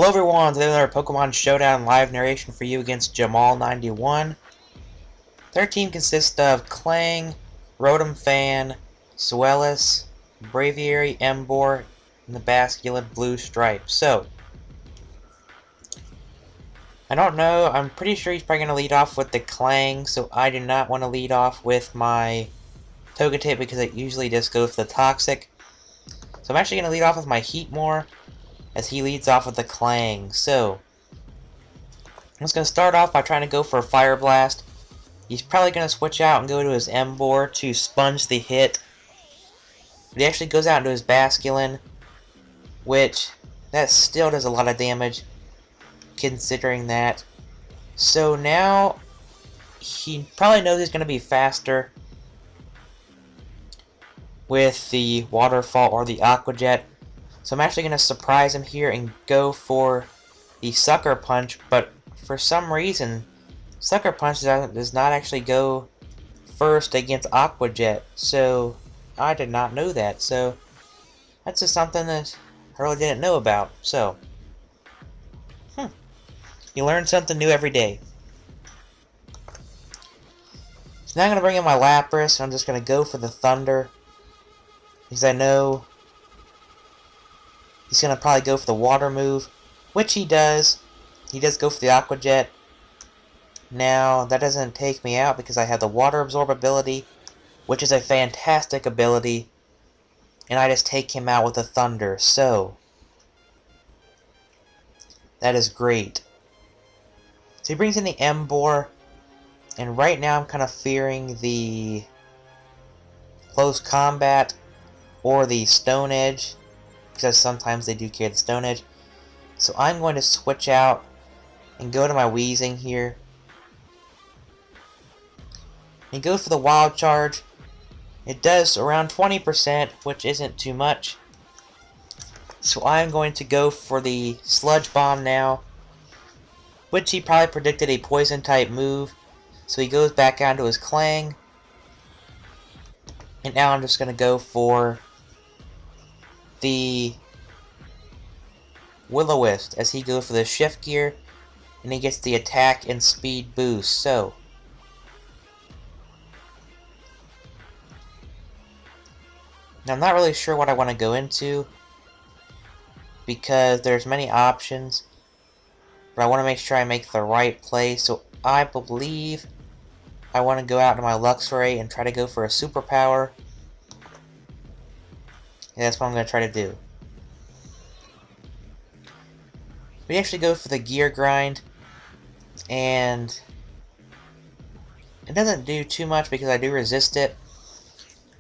Hello everyone, today another Pokemon Showdown live narration for you against Jamal91. Their team consists of Clang, Rotom Fan, Suelis, Braviary, Emboar, and the Basculin Blue Stripe. So, I don't know, I'm pretty sure he's probably going to lead off with the Clang, so I do not want to lead off with my Togetic because it usually just goes for the Toxic. So I'm actually going to lead off with my Heatmore, as he leads off with the Clang. So, I'm just going to start off by trying to go for a Fire Blast. He's probably going to switch out and go to his Emboar to sponge the hit. But he actually goes out into his Basculin, which, that still does a lot of damage, considering that. So now, he probably knows he's going to be faster with the Waterfall or the Aqua Jet. So I'm actually going to surprise him here and go for the Sucker Punch, but for some reason, Sucker Punch does not actually go first against Aqua Jet, so I did not know that. So that's just something that I really didn't know about. So, you learn something new every day. So now I'm going to bring in my Lapras, and I'm just going to go for the Thunder, because I know he's going to probably go for the Water move, which he does. He does go for the Aqua Jet. Now, that doesn't take me out because I have the Water Absorb ability, which is a fantastic ability, and I just take him out with the Thunder. So, that is great. So he brings in the Emboar, and right now I'm kind of fearing the Close Combat or the Stone Edge, because sometimes they do carry the Stone Edge. So I'm going to switch out and go to my Weezing here. He goes for the Wild Charge. It does around 20%, which isn't too much. So I'm going to go for the Sludge Bomb now, which he probably predicted a Poison type move. So he goes back out to his Clang. And now I'm just going to go for the Will-O-Wisp as he goes for the Shift Gear, and he gets the attack and speed boost. So, now I'm not really sure what I want to go into because there's many options, but I want to make sure I make the right play. So I believe I want to go out to my Luxray and try to go for a superpower. And that's what I'm going to try to do. We actually go for the Gear Grind, and it doesn't do too much because I do resist it.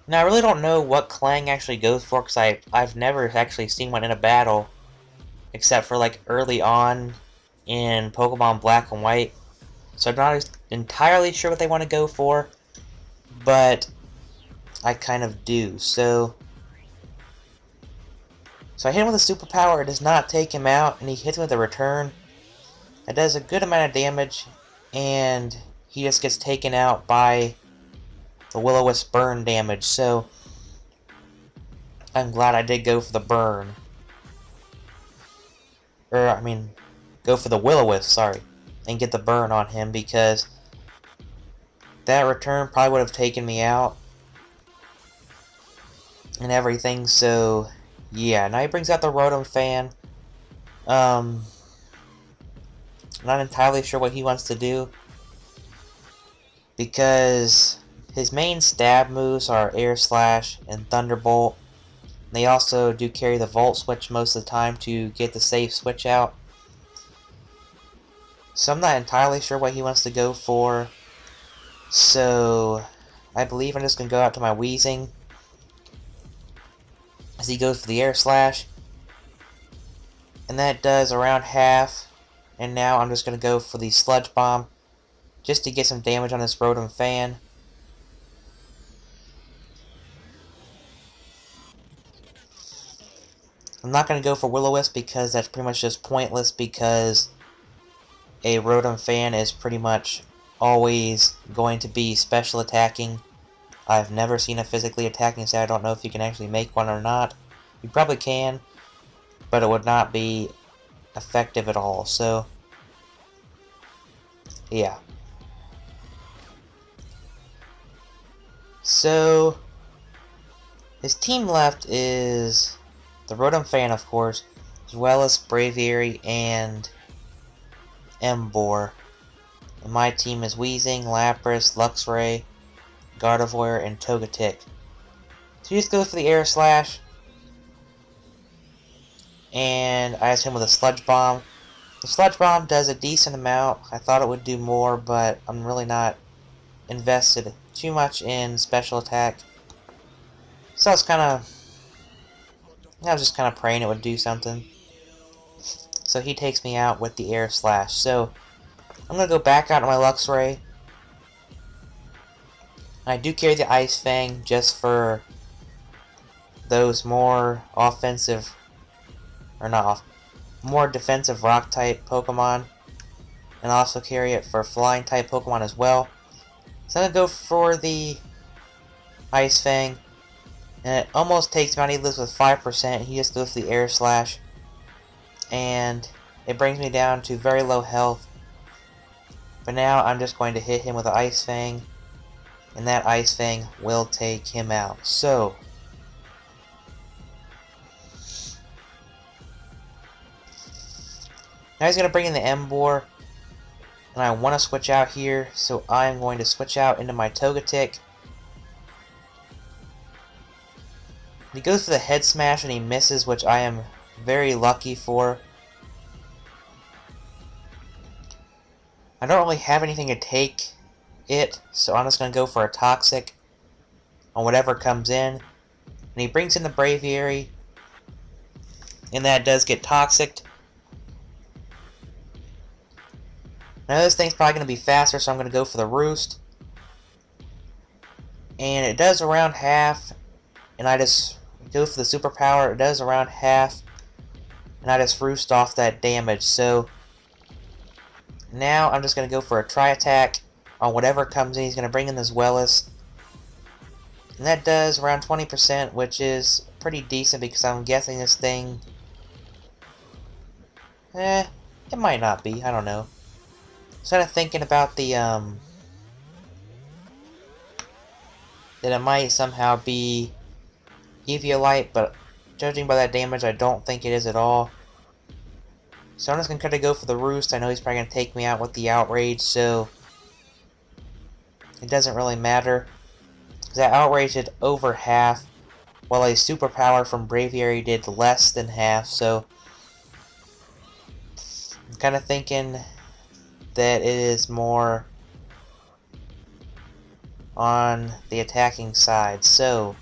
Now, I really don't know what Clang actually goes for because I've never actually seen one in a battle, except for like early on in Pokemon Black and White. So I'm not entirely sure what they want to go for, but I kind of do. So I hit him with a superpower. It does not take him out, and he hits him with a return. It does a good amount of damage, and he just gets taken out by the Will-O-Wisp burn damage. So I'm glad I did go for the burn. Or, I mean, go for the Will-O-Wisp, sorry, and get the burn on him, because that return probably would have taken me out and everything. So yeah, now he brings out the Rotom Fan. Not entirely sure what he wants to do, because his main stab moves are Air Slash and Thunderbolt. They also do carry the Volt Switch most of the time to get the safe switch out. So I'm not entirely sure what he wants to go for. So I believe I'm just going to go out to my Weezing as he goes for the Air Slash. And that does around half. And now I'm just going to go for the Sludge Bomb just to get some damage on this Rotom Fan. I'm not going to go for Will-O-Wisp because that's pretty much just pointless, because a Rotom Fan is pretty much always going to be special attacking. I've never seen a physically attacking, so I don't know if you can actually make one or not. You probably can, but it would not be effective at all. So, yeah. So, his team left is the Rotom Fan, of course, as well as Braviary and Emboar. And my team is Weezing, Lapras, Luxray, Gardevoir, and Togetic. So you just go for the Air Slash, and I just hit him with a Sludge Bomb. The Sludge Bomb does a decent amount. I thought it would do more, but I'm really not invested too much in special attack. So I was just kind of praying it would do something. So he takes me out with the Air Slash. So I'm going to go back out to my Luxray. I do carry the Ice Fang just for those more offensive, or not off, more defensive rock type Pokemon. And I also carry it for flying type Pokemon as well. So I'm going to go for the Ice Fang. And it almost takes me out. He lives with 5%. He just goes for the Air Slash. And it brings me down to very low health. But now I'm just going to hit him with an Ice Fang. And that Ice Fang will take him out. So, now he's going to bring in the Emboar. And I want to switch out here. So I'm going to switch out into my Togetic. He goes for the Head Smash and he misses, which I am very lucky for. I don't really have anything to take it, so I'm just going to go for a Toxic on whatever comes in. And he brings in the Braviary, and that does get Toxicked. Now this thing's probably going to be faster, so I'm going to go for the Roost. And it does around half, and I just go for the superpower. It does around half, and I just roost off that damage. So now I'm just going to go for a Tri-Attack on whatever comes in. He's going to bring in this Wellis, and that does around 20%, which is pretty decent because I'm guessing this thing, it might not be, I don't know. Sort of thinking about the that it might somehow be Eviolite, but judging by that damage, I don't think it is at all. So I'm just going to try to go for the Roost. I know he's probably going to take me out with the Outrage, so it doesn't really matter. Because that Outrage did over half, while a Superpower from Braviary did less than half, so I'm kind of thinking that it is more on the attacking side. So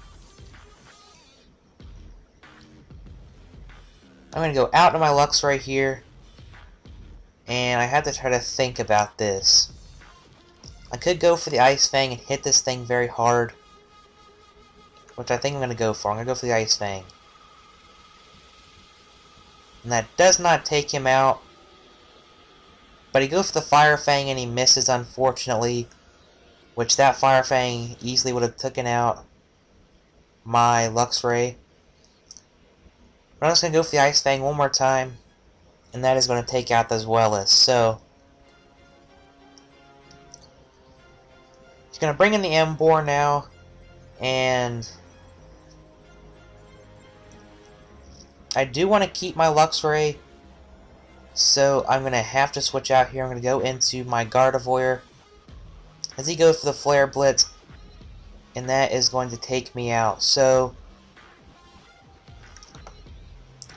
I'm going to go out to my Luxray here, and I have to try to think about this. I could go for the Ice Fang and hit this thing very hard, which I think I'm going to go for. I'm going to go for the Ice Fang. And that does not take him out, but he goes for the Fire Fang and he misses, unfortunately, which that Fire Fang easily would have taken out my Luxray. But I'm just going to go for the Ice Fang one more time, and that is going to take out this Wellis. So he's going to bring in the Emboar now, and I do want to keep my Luxray, so I'm going to have to switch out here. I'm going to go into my Gardevoir as he goes for the Flare Blitz, and that is going to take me out. So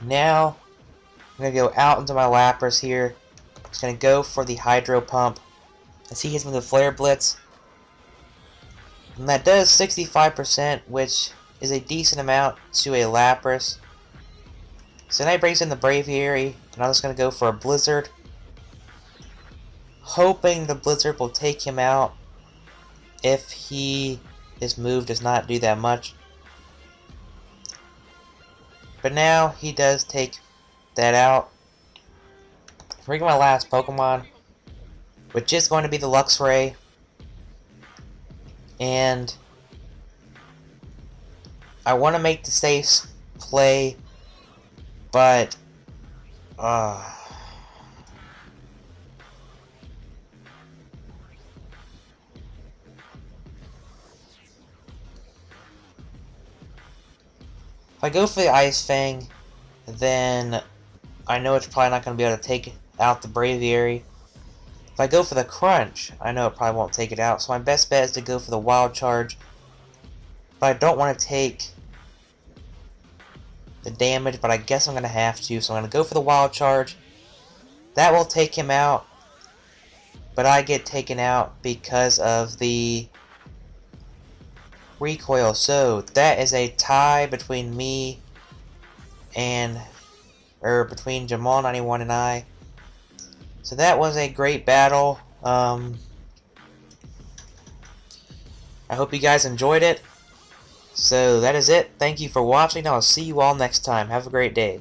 now I'm going to go out into my Lapras here. Just going to go for the Hydro Pump as he hits me with the Flare Blitz. And that does 65%, which is a decent amount to a Lapras. So now he brings in the Braviary, and I'm just going to go for a Blizzard, hoping the Blizzard will take him out if his move does not do that much. But now he does take that out. Bring my last Pokemon, which is going to be the Luxray. And I want to make the safe play, but If I go for the Ice Fang, then I know it's probably not going to be able to take out the Braviary. If I go for the Crunch, I know it probably won't take it out, so my best bet is to go for the Wild Charge. But I don't want to take the damage, but I guess I'm going to have to, so I'm going to go for the Wild Charge. That will take him out, but I get taken out because of the recoil. So that is a tie between me and, between Jamal91 and I. So that was a great battle. I hope you guys enjoyed it. So that is it. Thank you for watching. I'll see you all next time. Have a great day.